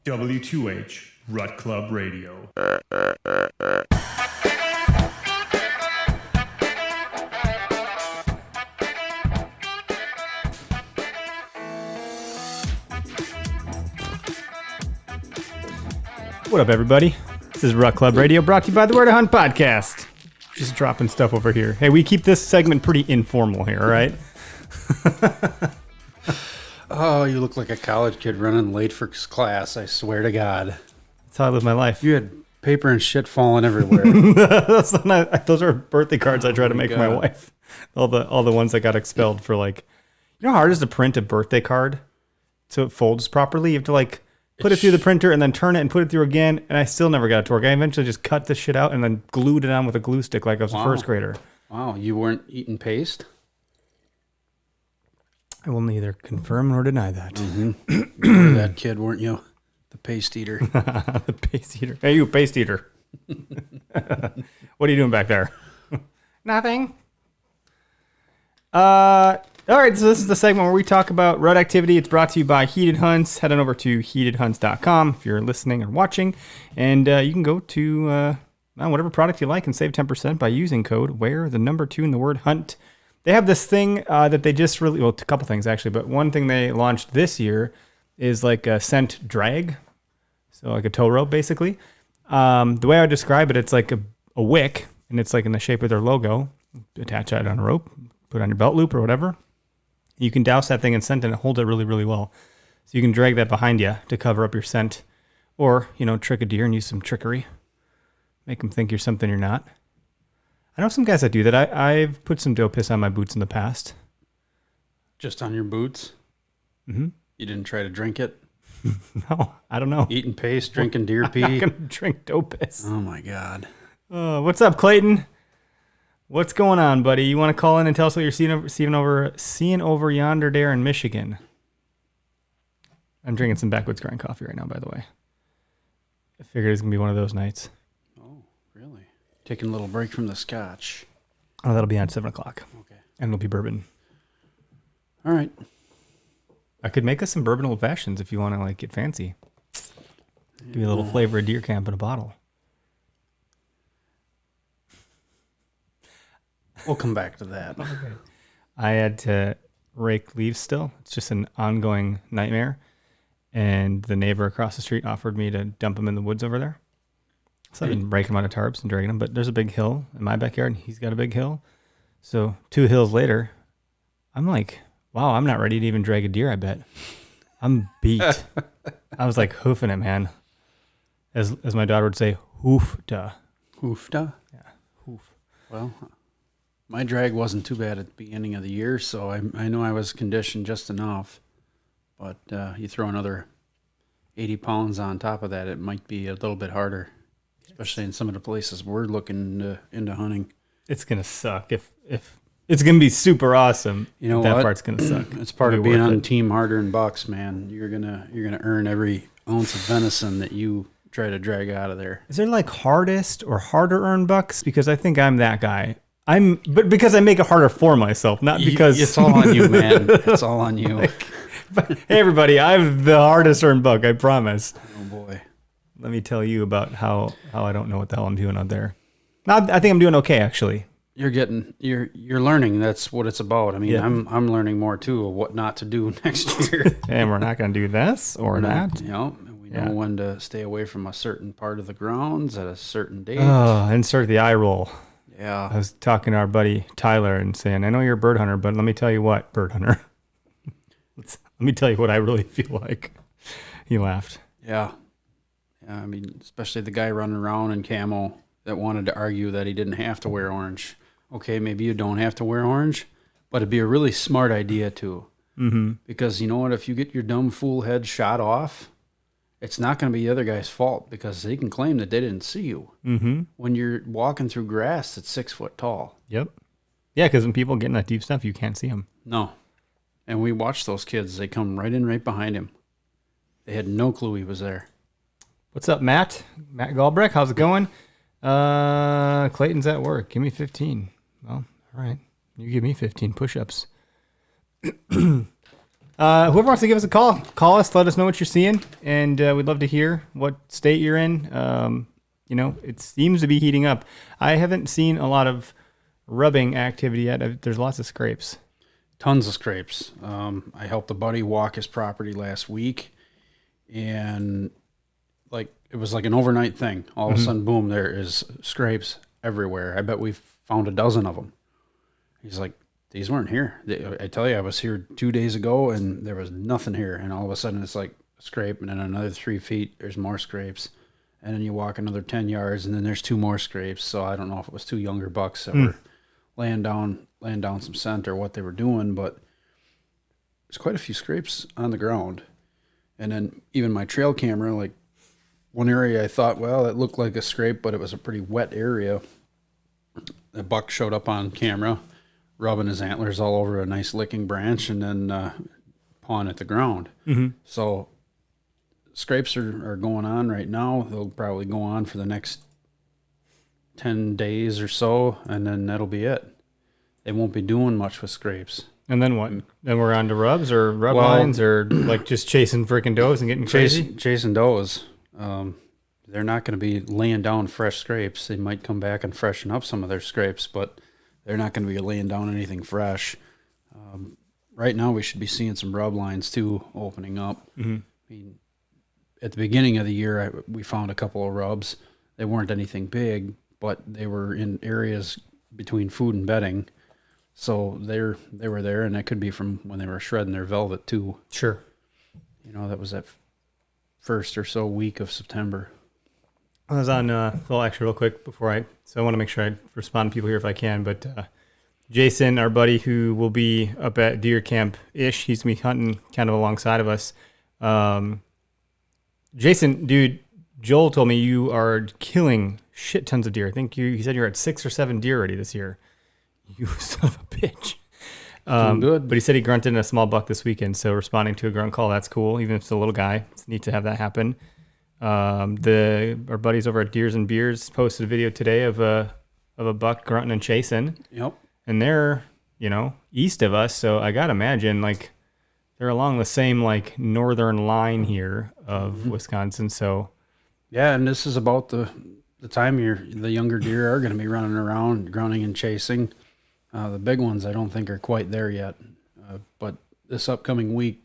W2H Rut Club Radio. What up, everybody? This is Rut Club Radio, brought to you by the Where to Hunt podcast. Just dropping stuff over here. Hey, we keep this segment pretty informal here, all right? Oh, you look like a college kid running late for class, I swear to God. That's how I live my life. You had paper and shit falling everywhere. Those are birthday cards I try to make for my wife. All the ones that got expelled for, like, you know how hard it is to print a birthday card so it folds properly? You have to, like, put it through the printer and then turn it and put it through again, and I still never got it to work. I eventually just cut the shit out and then glued it on with a glue stick like I was a first grader. Wow, you weren't eating paste? I will neither confirm nor deny that. Mm-hmm. You were that kid, weren't you? The paste eater. The paste eater. Hey, you, paste eater. What are you doing back there? Nothing. All right, so this is the segment where we talk about rut activity. It's brought to you by Heated Hunts. Head on over to heatedhunts.com if you're listening or watching. And you can go to whatever product you like and save 10% by using code WHERE, the number 2 and the word hunt. They have this thing that they just really, well, a couple things actually, but one thing they launched this year is like a scent drag. So like a tow rope, basically. The way I would describe it, it's like a wick, and it's like in the shape of their logo. Attach that on a rope, put it on your belt loop or whatever. You can douse that thing in scent and hold it really, really well. So you can drag that behind you to cover up your scent. Or, trick a deer and use some trickery. Make them think you're something you're not. I know some guys that do that. I've put some doe piss on my boots in the past. Just on your boots? Mm-hmm. You didn't try to drink it? No, I don't know. Eating paste, drinking deer pee? I'm not going to drink doe piss. Oh, my God. What's up, Clayton? What's going on, buddy? You want to call in and tell us what you're seeing over yonder there in Michigan? I'm drinking some backwoods grind coffee right now, by the way. I figured it's going to be one of those nights. Oh, really? Taking a little break from the scotch. Oh, that'll be on 7 o'clock. Okay. And it'll be bourbon. All right. I could make us some bourbon old fashions if you want to, like, get fancy. Give you a little flavor of deer camp in a bottle. We'll come back to that. Okay. I had to rake leaves still. It's just an ongoing nightmare. And the neighbor across the street offered me to dump them in the woods over there. So I've been breaking them out of tarps and dragging them. But there's a big hill in my backyard, and he's got a big hill. So 2 hills later, I'm like, wow, I'm not ready to even drag a deer, I bet. I'm beat. I was like hoofing it, man. As my daughter would say, hoofda. Hoofda? Yeah, hoof. Well, my drag wasn't too bad at the beginning of the year, so I know I was conditioned just enough. But you throw another 80 pounds on top of that, it might be a little bit harder, especially in some of the places we're looking into hunting. It's going to suck. If it's going to be super awesome, you know that what? part's going to suck. It's part of being on Team Harder and Bucks, man. You're gonna earn every ounce of venison that you try to drag out of there. Is there like hardest or harder earned bucks? Because I think I'm that guy. But because I make it harder for myself, not because it's all on you, man. It's all on you. Hey, everybody, I'm the hardest earned buck. I promise. Oh boy. Let me tell you about how I don't know what the hell I'm doing out there. No, I think I'm doing okay, actually. You're learning. That's what it's about. I mean, yeah. I'm learning more too of what not to do next year. And we're not going to do this or that. We know when to stay away from a certain part of the grounds at a certain date. Oh, insert the eye roll. Yeah. I was talking to our buddy Tyler and saying, I know you're a bird hunter, but let me tell you what, bird hunter. Let me tell you what I really feel like. He laughed. Yeah. I mean, especially the guy running around in camo that wanted to argue that he didn't have to wear orange. Okay, maybe you don't have to wear orange, but it'd be a really smart idea too. Mm-hmm. Because you know what? If you get your dumb fool head shot off, it's not going to be the other guy's fault because they can claim that they didn't see you. Mm-hmm. When you're walking through grass that's 6 foot tall. Yep. Yeah, because when people get in that deep stuff, you can't see them. No. And we watched those kids. They come right in right behind him. They had no clue he was there. What's up, Matt? Matt Galbraith, how's it going? Clayton's at work. Give me 15. Well, all right. You give me 15 push-ups. Whoever wants to give us a call us, let us know what you're seeing, and we'd love to hear what state you're in. It seems to be heating up. I haven't seen a lot of rubbing activity yet. There's lots of scrapes. Tons of scrapes. I helped a buddy walk his property last week, and it was like an overnight thing. All of a sudden, boom, there is scrapes everywhere. I bet we found a dozen of them. He's like, these weren't here. I tell you, I was here 2 days ago and there was nothing here. And all of a sudden it's like a scrape, and then another 3 feet, there's more scrapes. And then you walk another 10 yards and then there's 2 more scrapes. So I don't know if it was 2 younger bucks that were laying down some scent or what they were doing, but there's quite a few scrapes on the ground. And then even my trail camera, like one area I thought, well, it looked like a scrape, but it was a pretty wet area. The buck showed up on camera, rubbing his antlers all over a nice licking branch, and then pawing at the ground. Mm-hmm. So scrapes are going on right now. They'll probably go on for the next 10 days or so, and then that'll be it. They won't be doing much with scrapes. And then what? Then we're on to rubs or rub lines, or like just chasing freaking does and getting crazy? Chasing does. They're not going to be laying down fresh scrapes. They might come back and freshen up some of their scrapes, but they're not going to be laying down anything fresh. Right now, we should be seeing some rub lines, too, opening up. Mm-hmm. I mean, at the beginning of the year, we found a couple of rubs. They weren't anything big, but they were in areas between food and bedding. So they were there, and that could be from when they were shredding their velvet, too. Sure. That was that first or so week of September. I was on, well, actually, real quick so I want to make sure I respond to people here if I can, but Jason, our buddy who will be up at deer camp-ish, he's going to be hunting kind of alongside of us. Jason, dude, Joel told me you are killing shit tons of deer. I think he said you're at 6 or 7 deer already this year. You son of a bitch. Good. But he said he grunted in a small buck this weekend, so responding to a grunt call, that's cool, even if it's a little guy. It's neat to have that happen. Our buddies over at Deers and Beers posted a video today of a buck grunting and chasing. Yep. And they're, east of us, so I gotta imagine they're along the same northern line here of Wisconsin. So yeah, and this is about the time the younger deer are going to be running around, grunting and chasing. The big ones I don't think are quite there yet, but this upcoming week,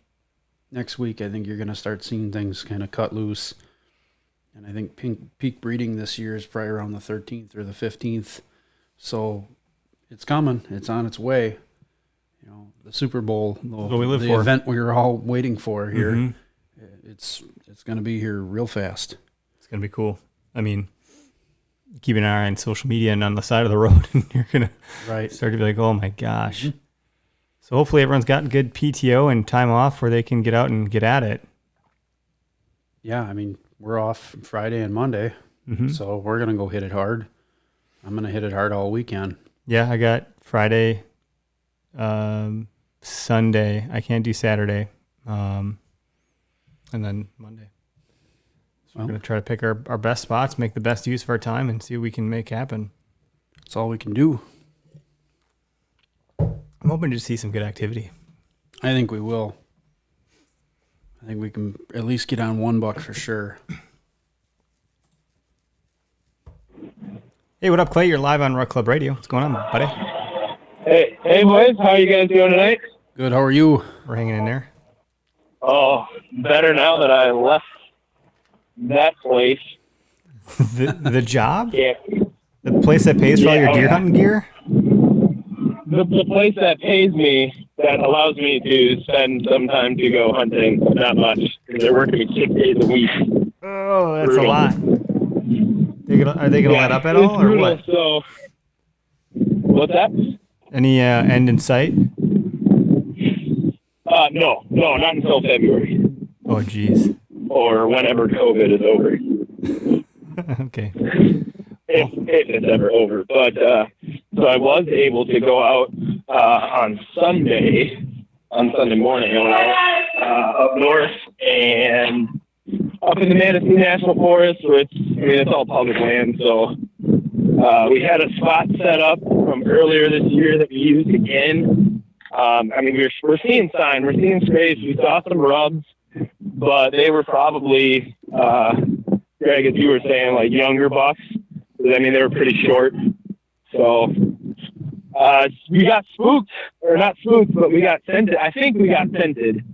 next week, I think you're going to start seeing things kind of cut loose. And I think peak breeding this year is probably around the 13th or the 15th. So it's coming. It's on its way. The Super Bowl, the event we were all waiting for here, it's going to be here real fast. It's going to be cool. I mean, keep an eye on social media and on the side of the road, and you're going to start to be like, oh my gosh. Mm-hmm. So hopefully everyone's got good PTO and time off where they can get out and get at it. Yeah, I mean, we're off Friday and Monday, so we're going to go hit it hard. I'm going to hit it hard all weekend. Yeah, I got Friday, Sunday. I can't do Saturday, and then Monday. So we're going to try to pick our best spots, make the best use of our time, and see what we can make happen. That's all we can do. I'm hoping to see some good activity. I think we will. I think we can at least get on one buck for sure. Hey, what up, Clay? You're live on Rut Club Radio. What's going on, buddy? Hey, boys. How are you guys doing tonight? Good. How are you? We're hanging in there. Oh, better now that I left that place. The job? Yeah. The place that pays for all your deer hunting gear? The place that pays me, that allows me to spend some time to go hunting, not much, because they're working me 6 days a week. Oh, that's brutal. A lot. Are they going to let up at all, or brutal, what? So, what's that? Any end in sight? No, not until February. Oh, geez. Or whenever COVID is over. Okay. If it's ever over. But so I was able to go out on Sunday morning up north and up in the Manistee National Forest, which, it's all public land. So we had a spot set up from earlier this year that we used again I mean, we're seeing sign, we're seeing strays. We saw some rubs, but they were probably, Greg, as you were saying, like younger bucks. I mean, they were pretty short. So we got spooked, or not spooked, but we got scented. I think we got scented.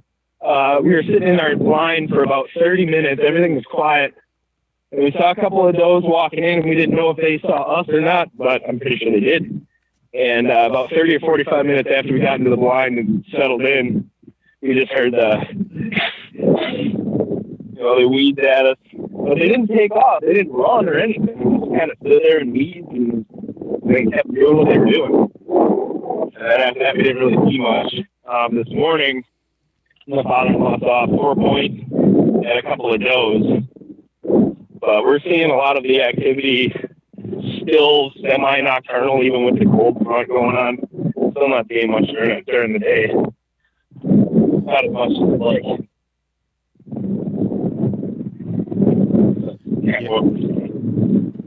We were sitting in our blind for about 30 minutes. Everything was quiet. And we saw a couple of does walking in, and we didn't know if they saw us or not, but I'm pretty sure they did. And about 30 or 45 minutes after we got into the blind and settled in, we just heard the weeds at us. But they didn't take off. They didn't run or anything. They just kind of stood there and weeds and they kept doing what they were doing. And then after that, we didn't really see much. This morning, my father-in-law saw 4 points and a couple of does. But we're seeing a lot of the activity still semi-nocturnal, even with the cold front going on. Still not seeing much during the day. Not as much as I'd like.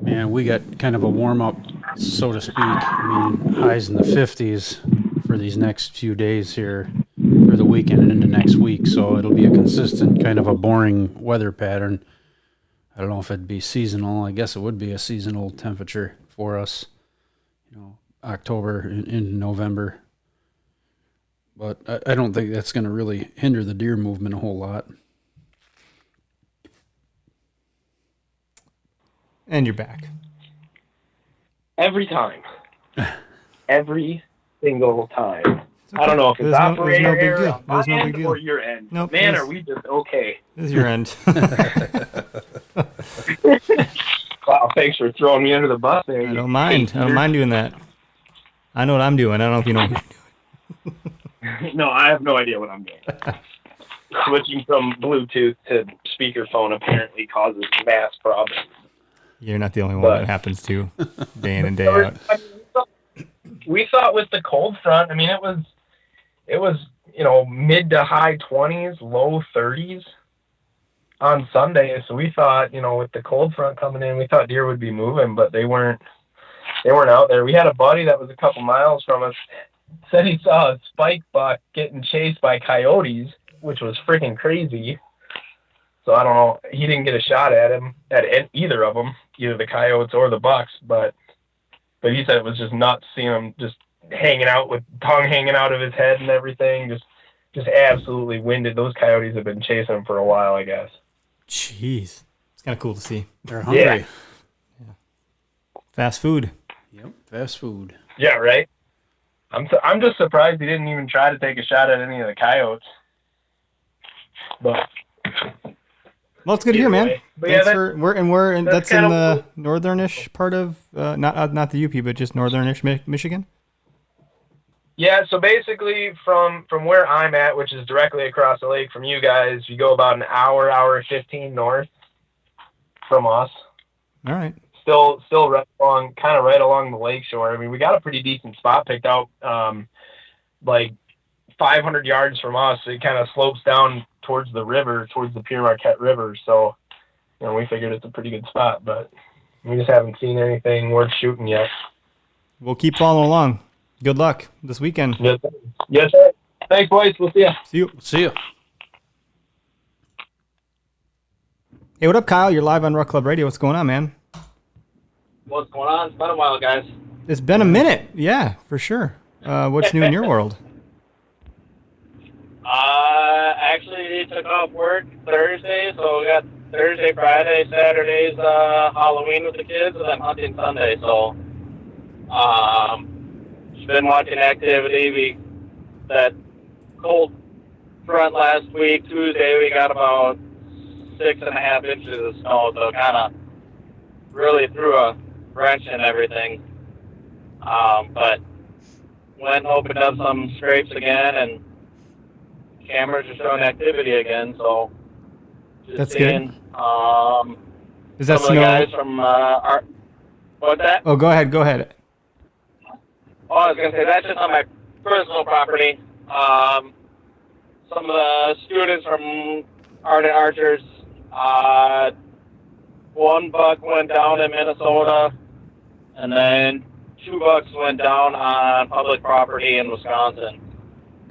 Man, we got kind of a warm-up, so to speak. I mean, highs in the 50s for these next few days here through the weekend and into next week. So it'll be a consistent kind of a boring weather pattern. I don't know if it'd be seasonal. I guess it would be a seasonal temperature for us, October into November. But I don't think that's going to really hinder the deer movement a whole lot. And you're back. Every time. Every single time. Okay. I don't know if it's operator error on my end or your end. Nope, Man, are we just okay? This is your end. Wow, thanks for throwing me under the bus there. I don't mind. I don't mind doing that. I know what I'm doing. I don't know if you know what you're doing. No, I have no idea what I'm doing. Switching from Bluetooth to speakerphone apparently causes mass problems. You're not the only one that happens to day in and day out. We thought with the cold front, I mean, it was mid to high 20s, low 30s on Sunday. So we thought, with the cold front coming in, we thought deer would be moving, but they weren't out there. We had a buddy that was a couple miles from us, said he saw a spike buck getting chased by coyotes, which was freaking crazy. So I don't know. He didn't get a shot at him, at either of them, either the coyotes or the bucks, but he said it was just nuts seeing him just hanging out with tongue hanging out of his head and everything. Just absolutely winded. Those coyotes have been chasing him for a while, I guess. Jeez. It's kind of cool to see. They're hungry. Yeah. Fast food. Yep, fast food. Yeah, right? I'm just surprised he didn't even try to take a shot at any of the coyotes. But... Well, it's good to hear, man. But that's in the northernish part of not the UP, but just northernish Michigan. Yeah, so basically from where I'm at, which is directly across the lake from you guys, you go about an hour 15 north from us. All right. Still right along the lake shore. I mean, we got a pretty decent spot picked out, like 500 yards from us. It kind of slopes down towards the river, towards the Pere Marquette River. So, we figured it's a pretty good spot, but we just haven't seen anything worth shooting yet. We'll keep following along. Good luck this weekend. Yes, sir. Thanks, boys. We'll see you. See you. Hey, what up, Kyle? You're live on Rut Club Radio. What's going on, man? What's going on? It's been a while, guys. It's been a minute. Yeah, for sure. What's new in your world? Actually took off work Thursday, so we got Thursday, Friday, Saturday's Halloween with the kids, and then hunting Sunday. So, just been watching activity. That cold front last week, Tuesday, we got about 6.5 inches of snow, so kind of really threw a wrench in everything. But went and opened up some scrapes again, and cameras are showing activity again, so just that's seeing, good. Is that some snow? of the guys from what's that? Oh, go ahead. Oh, I was going to say, that's just on my personal property. Some of the students from Ardent Archers, one buck went down in Minnesota, and then 2 bucks went down on public property in Wisconsin.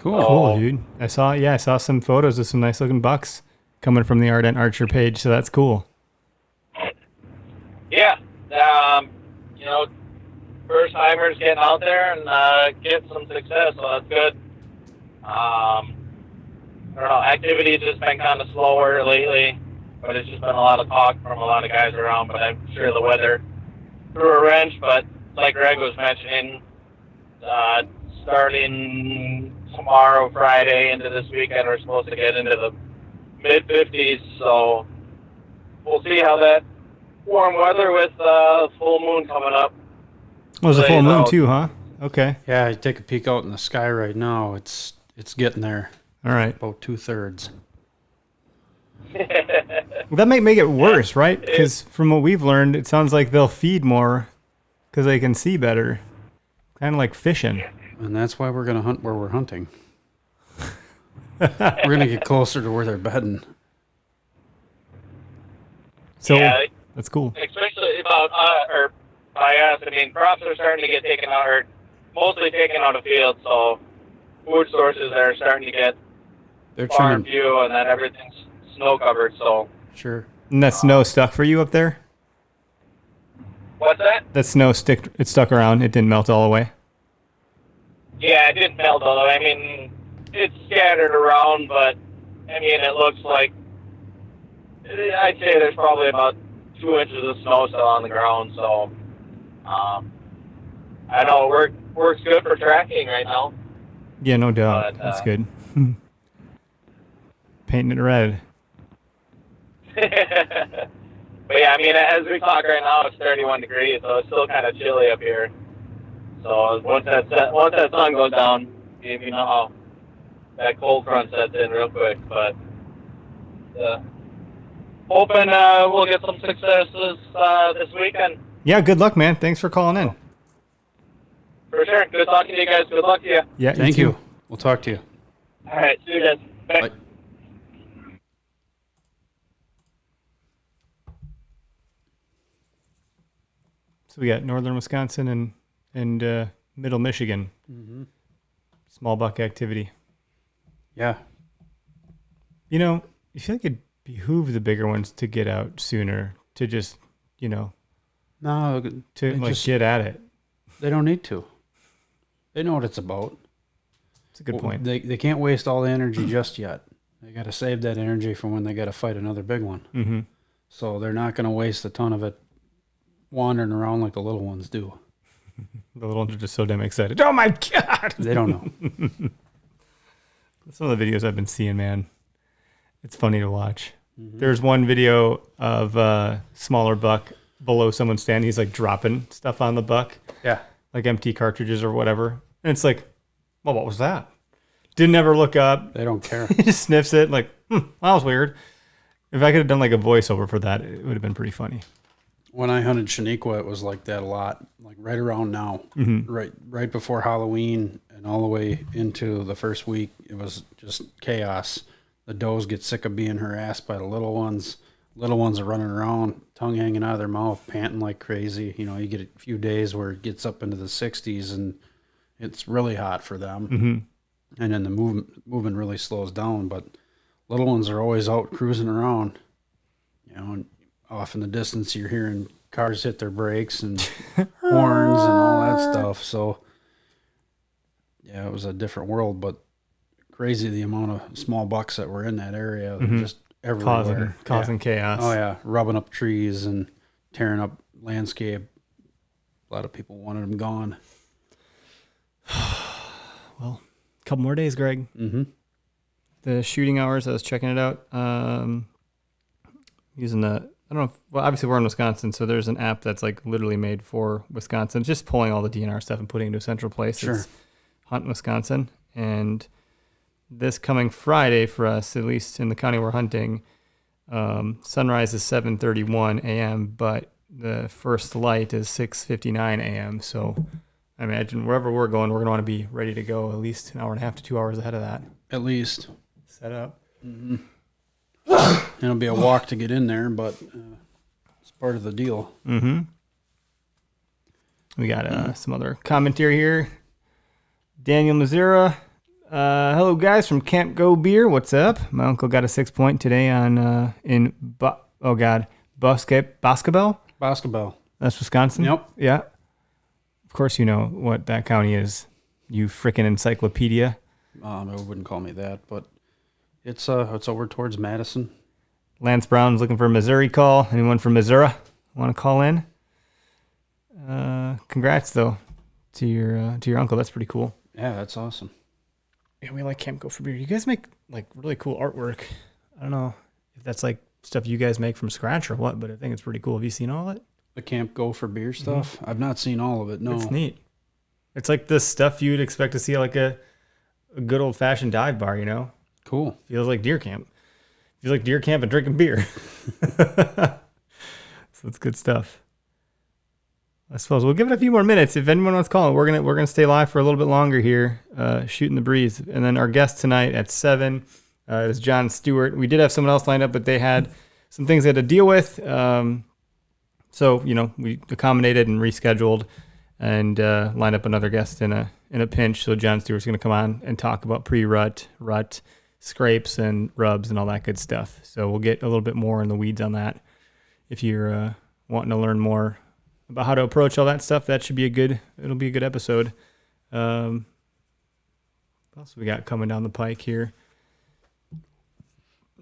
Cool, dude. I saw some photos of some nice looking bucks coming from the Ardent Archer page, so that's cool. Yeah. First timers getting out there and get some success, so that's good. I don't know, activity's just been kind of slower lately, but it's just been a lot of talk from a lot of guys around, but I'm sure the weather threw a wrench, but like Greg was mentioning, starting tomorrow, Friday, into this weekend, we're supposed to get into the mid-50s, so we'll see how that warm weather with full moon coming up. Well, there's a full moon too, huh? Okay. Yeah, you take a peek out in the sky right now. It's getting there. All right. About 2/3. Well, that might make it worse, right? Because from what we've learned, it sounds like they'll feed more because they can see better. Kind of like fishing. And that's why we're going to hunt where we're hunting. We're going to get closer to where they're bedding. So Yeah, that's cool. especially about by us. I mean, crops are starting to get taken out, or mostly taken out of field, so food sources are starting to get They're far and trimming. few, and then everything's snow covered. So Sure. And that snow stuck for you up there? what's that? That snow it stuck around. It didn't melt all the way. Yeah, it didn't melt all. I mean, it's scattered around, but I mean, it looks like I'd say there's probably about 2 inches of snow still on the ground. So I know it works good for tracking right now. Yeah, no doubt. But, That's good. Painting it red. But yeah, I mean, as we talk right now, it's 31 degrees, so it's still kind of chilly up here. So once that sun goes down, you know how that cold front sets in real quick. But hoping we'll get some successes this weekend. Yeah, good luck, man. Thanks for calling in. For sure. Good talking to you guys. Good luck to you. Yeah, Thank too. you. We'll talk to you. All right. See you guys. Bye. Bye. So we got northern Wisconsin and middle Michigan. Mm-hmm. Small buck activity. Yeah. You know, you feel like it behooves the bigger ones to get out sooner, to just, No, to they like just- get at it. they don't need to. They know what it's about. It's a good point. They can't waste all the energy just yet. They got to save that energy for when they got to fight another big one. Mm-hmm. So they're not going to waste a ton of it wandering around like the little ones do. The little ones are just so damn excited. Oh my God! They don't know. Some of the videos I've been seeing, man, it's funny to watch. Mm-hmm. There's one video of a smaller buck below someone's stand. He's like dropping stuff on the buck, Yeah. like empty cartridges or whatever. And it's like, well, what was that? Didn't ever look up. They don't care. He just sniffs it like, that was weird. If I could have done like a voiceover for that, it would have been pretty funny. When I hunted Shaniqua, it was like that a lot. Like right around now, right before Halloween and all the way into the first week, it was just chaos. The does get sick of being harassed by the little ones. Little ones are running around, tongue hanging out of their mouth, panting like crazy. You get a few days where it gets up into the 60s and it's really hot for them. Mm-hmm. And then the movement really slows down. But little ones are always out cruising around, and off in the distance, you're hearing cars hit their brakes and horns and all that stuff. So, yeah, it was a different world, but crazy the amount of small bucks that were in that area, just everywhere. Causing chaos. Oh, yeah, rubbing up trees and tearing up landscape. A lot of people wanted them gone. Well, a couple more days, Greg. Mm-hmm. The shooting hours, I was checking it out. Using I don't know. Well, obviously we're in Wisconsin, so there's an app that's like literally made for Wisconsin. It's just pulling all the DNR stuff and putting it into a central place. Sure. It's Hunt Wisconsin. And this coming Friday for us, at least in the county we're hunting, sunrise is 7:31 a.m., but the first light is 6:59 a.m. So I imagine wherever we're going, we're going to want to be ready to go at least an hour and a half to 2 hours ahead of that. At least. Set up. Mm-hmm. It'll be a walk to get in there, but it's part of the deal. Mm-hmm. We got some other commentary here. Daniel Mazura, Hello guys from Camp Go Beer. What's up? My uncle got a 6 point today on Boscobel. Basketball. That's Wisconsin. Yep. Yeah. Of course you know what that county is. You frickin' encyclopedia. I wouldn't call me that, but it's over towards Madison. Lance Brown's looking for a Missouri call. Anyone from Missouri want to call in? Congrats though to your uncle. That's pretty cool. Yeah, that's awesome. Yeah, we like Camp Go for Beer. You guys make like really cool artwork. I don't know if that's like stuff you guys make from scratch or what, but I think it's pretty cool. Have you seen all of it? The Camp Go for Beer stuff? I've not seen all of it, no. It's neat. It's like the stuff you'd expect to see at like a good old-fashioned dive bar, you know? Cool. Feels like deer camp. Feels like deer camp and drinking beer. So it's good stuff. I suppose we'll give it a few more minutes. If anyone wants to call, we're gonna stay live for a little bit longer here, shooting the breeze. And then our guest tonight at 7 is John Stewart. We did have someone else lined up, but they had some things they had to deal with. So we accommodated and rescheduled, and lined up another guest in a pinch. So John Stewart's gonna come on and talk about pre-rut, rut, scrapes, and rubs, and all that good stuff. So we'll get a little bit more in the weeds on that. If you're wanting to learn more about how to approach all that stuff, it'll be a good episode. What else we got coming down the pike here?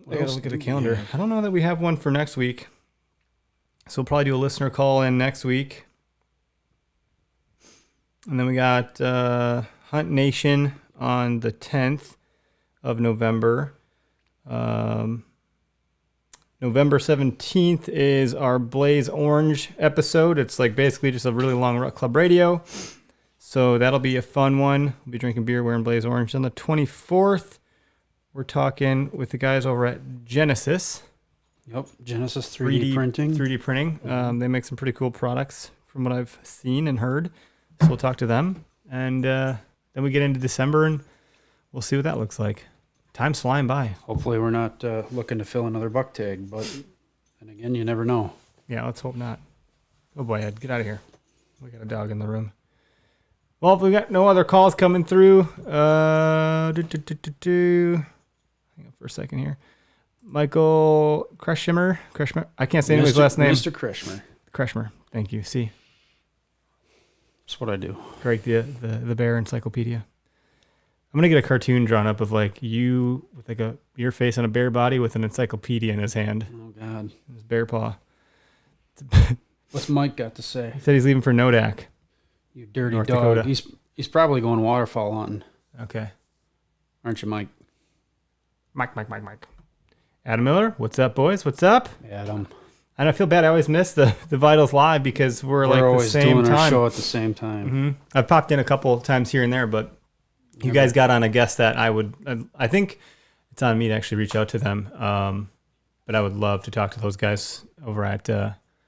I gotta look at the calendar. I don't know that we have one for next week, so we'll probably do a listener call in next week. And then we got Hunt Nation on the 10th of November. November 17th is our Blaze Orange episode. It's like basically just a really long Rut Club Radio. So that'll be a fun one. We'll be drinking beer, wearing Blaze Orange. On the 24th, we're talking with the guys over at Genesis. Yep, Genesis 3D printing. 3D printing. They make some pretty cool products from what I've seen and heard. So we'll talk to them. And then we get into December and we'll see what that looks like. Time's flying by. Hopefully we're not looking to fill another buck tag, but then again, you never know. Yeah, let's hope not. Oh boy, Ed, get out of here. We got a dog in the room. Well, if we got no other calls coming through, hang on for a second here. Michael Kreshmer. I can't say anybody's last name. Mr. Kreshmer. Thank you. See, that's what I do. Greg, the bear encyclopedia. I'm gonna get a cartoon drawn up of like you with like your face on a bear body with an encyclopedia in his hand. Oh God, his bear paw. What's Mike got to say? He said he's leaving for Nodak. You dirty North dog. Dakota. He's probably going waterfowl hunting. Okay. Aren't you, Mike? Mike. Adam Miller, what's up, boys? What's up? Adam. I don't feel bad. I always miss the Vitals live because we're like always the same doing time. Our show at the same time. Mm-hmm. I've popped in a couple of times here and there, but you guys got on a guest that I think it's on me to actually reach out to them. But I would love to talk to those guys over at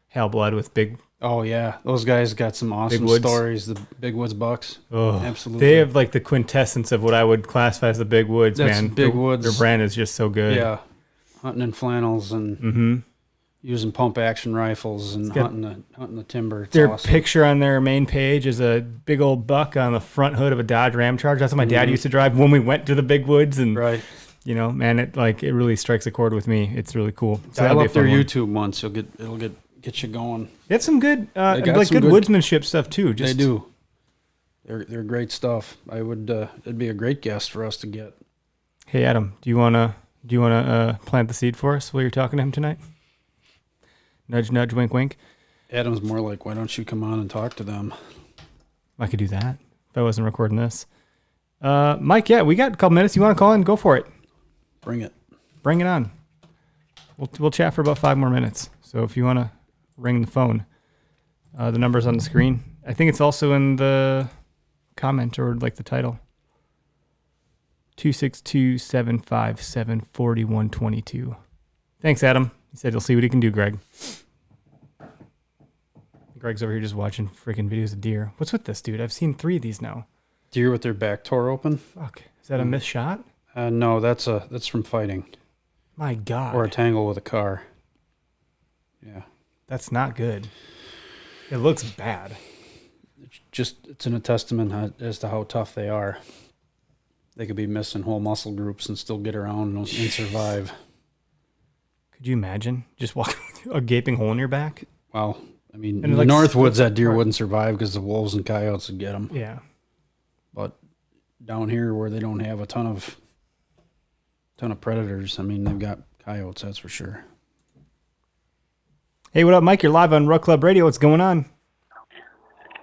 Hale Blood with Big. Oh yeah, those guys got some awesome stories. The Big Woods Bucks. Oh, absolutely. They have like the quintessence of what I would classify as the Big Woods. That's man. Big Woods. Their brand is just so good. Yeah, hunting in flannels and using pump action rifles and hunting the timber. It's their awesome. picture on their main page is a big old buck on the front hood of a Dodge Ram Charger. That's what my dad used to drive when we went to the Big Woods, and man, it really strikes a chord with me. It's really cool. So dial up their YouTube once. It'll get you going. They had some good like good woodsmanship stuff too. They do. They're great stuff. I would it'd be a great guest for us to get. Hey Adam, do you wanna plant the seed for us while you're talking to him tonight? Nudge, nudge, wink, wink. Adam's more like, why don't you come on and talk to them? I could do that if I wasn't recording this. Mike, yeah, we got a couple minutes. You want to call in? Go for it. Bring it. Bring it on. We'll chat for about 5 more minutes. So if you want to ring the phone, the number's on the screen. I think it's also in the comment or like the title. 262-757-4122. Thanks, Adam. He said he'll see what he can do, Greg. Greg's over here just watching freaking videos of deer. What's with this, dude? I've seen 3 of these now. Deer with their back tore open. Fuck. Is that a missed shot? No, that's from fighting. My God. Or a tangle with a car. Yeah. That's not good. It looks bad. It's a testament as to how tough they are. they could be missing whole muscle groups and still get around and survive. Could you imagine just walking a gaping hole in your back? Well, I mean, And in like, the Northwoods, that deer wouldn't survive because the wolves and coyotes would get them. Yeah. But down here where they don't have a ton of predators, I mean, they've got coyotes, that's for sure. Hey, what up, Mike? You're live on Rut Club Radio. What's going on?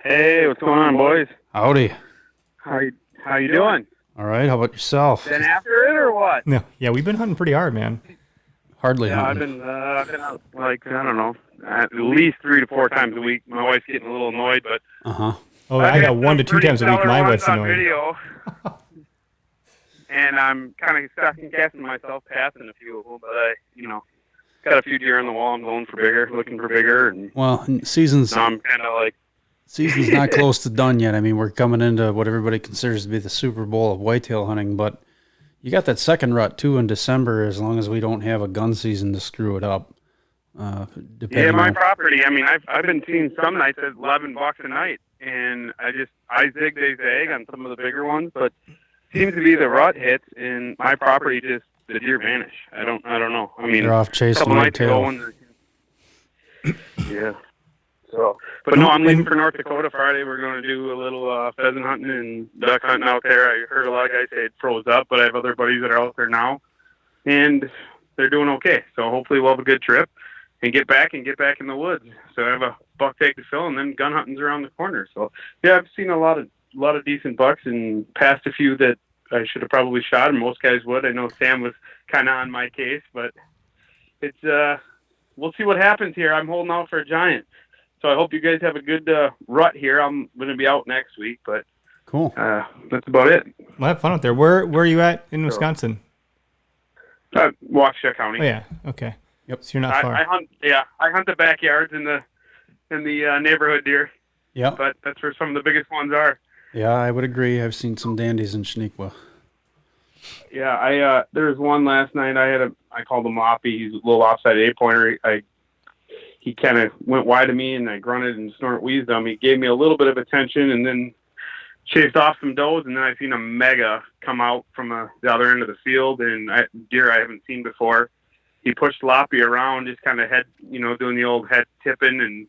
Hey, what's going on, boys? Howdy. How you doing? All right, how about yourself? Been after it or what? No. Yeah, we've been hunting pretty hard, man. Hardly Yeah, hunting. I've been out, like, I don't know, at least 3 to 4 times a week. My wife's getting a little annoyed, but Uh-huh. Oh, I got 1 to 2 times a week. My wife's on annoyed. video, and I'm kind of second guessing myself passing a few of them, but I, got a few deer on the wall. I'm going for bigger, looking for bigger, and Well, season's now I'm kind of like, not close to done yet. I mean, we're coming into what everybody considers to be the Super Bowl of whitetail hunting, but you got that second rut, too, in December, as long as we don't have a gun season to screw it up. yeah, my property. I mean, I've been seeing some nights at $11 a night, and I zig, they zag on some of the bigger ones, but seems to be the rut hits, and my property just the deer vanish. I don't know. I mean, They're off a chasing couple nights ago whitetail. yeah. So, but no, I'm leaving for North Dakota Friday. We're going to do a little pheasant hunting and duck hunting out there. I heard a lot of guys say it froze up, but I have other buddies that are out there now, and they're doing okay. So hopefully we'll have a good trip and get back in the woods. So I have a buck tag to fill, and then gun hunting's around the corner. So yeah, I've seen a lot of decent bucks and passed a few that I should have probably shot, and most guys would. I know Sam was kind of on my case, but it's we'll see what happens here. I'm holding out for a giant. So I hope you guys have a good rut here. I'm going to be out next week, but Cool. that's about it. Well, have fun out there. Where are you at in Wisconsin? Waukesha County. Oh, yeah. Okay. Yep. So you're not far. I hunt the backyards in the neighborhood deer. Yeah. But that's where some of the biggest ones are. Yeah, I would agree. I've seen some dandies in Shaniqua. Yeah, there was one last night. I called him Loppy. He's a little offside 8-pointer. He kind of went wide of me, and I grunted and wheezed him. He gave me a little bit of attention, and then chased off some does, and then I seen a mega come out from the other end of the field, and deer I haven't seen before. He pushed Loppy around, just kind of doing the old head tipping, and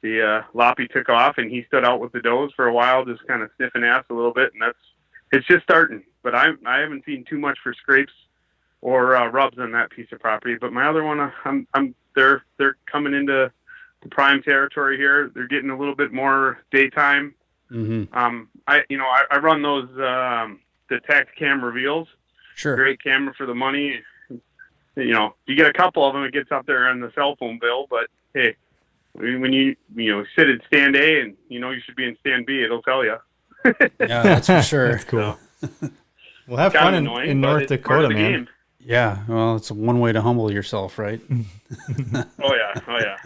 the Loppy took off, and he stood out with the does for a while, just kind of sniffing ass a little bit, and it's just starting. But I haven't seen too much for scrapes or rubs on that piece of property. But my other one, they're coming into the prime territory here. They're getting a little bit more daytime. Mm-hmm. I run those the Tacticam reveals. Sure. Great camera for the money. You get a couple of them, it gets up there on the cell phone bill. But hey, when you sit at stand A and you should be in stand B, it'll tell you. Yeah, that's for sure. That's cool. We'll have fun in North Dakota, man. Game. Yeah, well, it's one way to humble yourself, right? Oh yeah.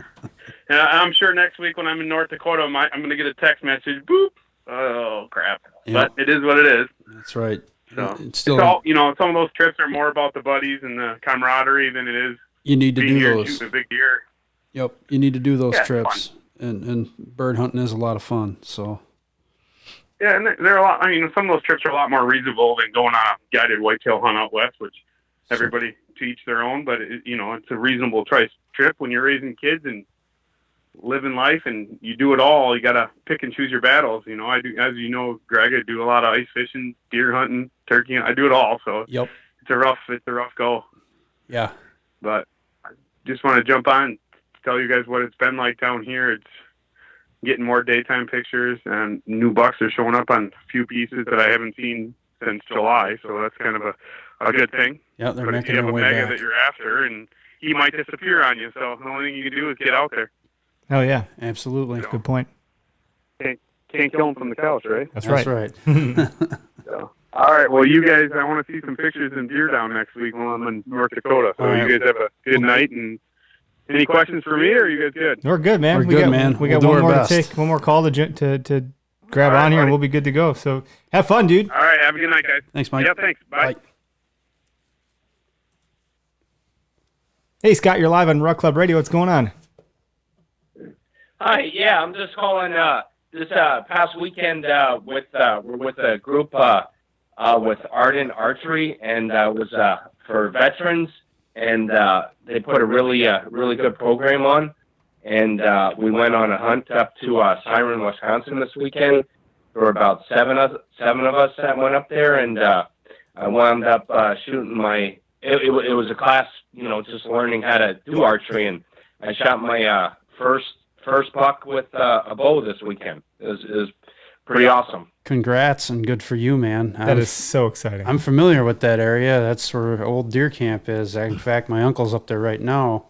And I'm sure next week when I'm in North Dakota, I'm going to get a text message. Boop. Oh crap! Yep. But it is what it is. That's right. So It's still, it's all, some of those trips are more about the buddies and the camaraderie than it is you need to being do here those. shooting a big deer. Yep, you need to do those Yeah, it's trips, and bird hunting is a lot of fun. So Yeah, and they're a lot. I mean, some of those trips are a lot more reasonable than going on a guided whitetail hunt out west, which everybody to each their own. But it's a reasonable trip when you're raising kids and living life, and you do it all. You got to pick and choose your battles. I do, as you know, Greg. I do a lot of ice fishing, deer hunting, turkey. I do it all. So yep, it's a rough go. yeah, But I just want to jump on and tell you guys what it's been like down here. It's getting more daytime pictures, and new bucks are showing up on a few pieces that I haven't seen since July. So that's kind of a good thing. yeah, they're But if making you have their a way mega back. that you're after, and he might disappear on you, so the only thing you can do is get out there. Oh, yeah. Absolutely, Good point. Can't kill him from the couch, right? That's that's right. right. So, all right. Well, you guys, I want to see some pictures and deer down next week when I'm in North Dakota. So All right. you guys have a good night. And any questions for me, or are you guys good? We're good, man. We're good, man. We We'll got do one our more best. to take, one more call to grab All right, on here, and buddy. we'll be good to go. So have fun, dude. All right. Have a good night, guys. Thanks, Mike. Yeah, thanks. Bye. Hey, Scott, you're live on Rut Club Radio. What's going on? Hi, yeah, I'm just calling this past weekend we're with a group with Ardent Archery, and it was for veterans, and they put a really good program on. And we went on a hunt up to Siren, Wisconsin this weekend. There were about seven of us that went up there, and I wound up shooting my. It was a class, just learning how to do archery, and I shot my first buck with a bow this weekend. It was pretty awesome. Congrats and good for you, man. That is so exciting. I'm familiar with that area. That's where old deer camp is. In fact, my uncle's up there right now,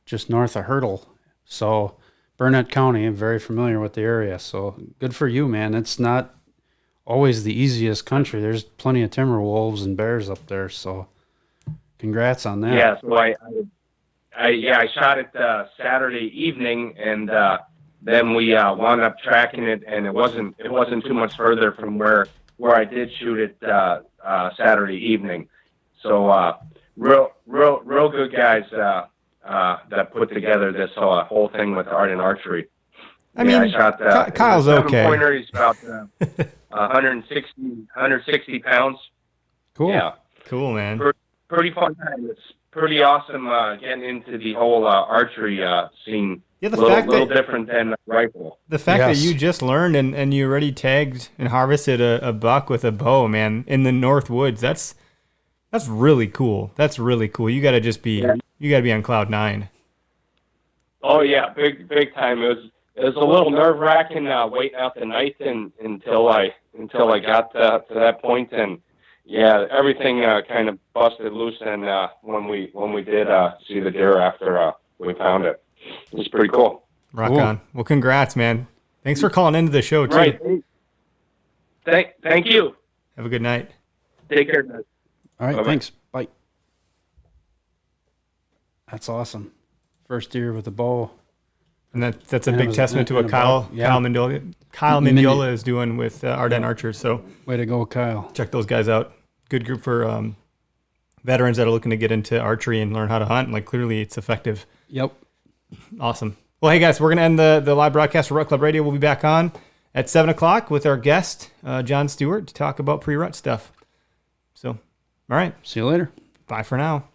just north of Hurdle. So Burnett County, I'm very familiar with the area. So good for you, man. It's not always the easiest country. There's plenty of timber wolves and bears up there. So congrats on that. Yeah, so I shot it Saturday evening, and then we wound up tracking it, and it wasn't too much further from where I did shoot it Saturday evening. So real good guys that put together this whole thing with Ardent Archery. I mean, I shot Kyle's okay. Pointer. He's about 160 pounds. Cool. Yeah. Cool, man. Pretty fun time. It's pretty awesome getting into the whole archery scene. Yeah, the little, fact little that different than rifle. the fact that Yes. you just learned and you already tagged and harvested a buck with a bow, man, in the North Woods. That's really cool. That's really cool. You got to just be you got to be on cloud 9. Oh yeah, big time. It was a little nerve wracking waiting out the night until I got to that point, and yeah, everything kind of busted loose. And when we did see the deer after we found it, it was pretty cool. Rock Cool. on. Well, congrats, man. Thanks for calling into the show too. Right. Thank you. Have a good night. Take care, guys. All right, Bye-bye. thanks. Bye. That's awesome. First deer with a bow. And that's a And it big was- testament to what and a Kyle buck, yeah. Kyle Mendiola is doing with Ardent Archers. So Way to go, Kyle. check those guys out. Good group for veterans that are looking to get into archery and learn how to hunt. Like, clearly it's effective. Yep. Awesome. Well, hey guys, we're gonna end the live broadcast for Rut Club Radio. We'll be back on at 7:00 with our guest John Stewart to talk about pre-rut stuff. So, all right, See you later. bye for now.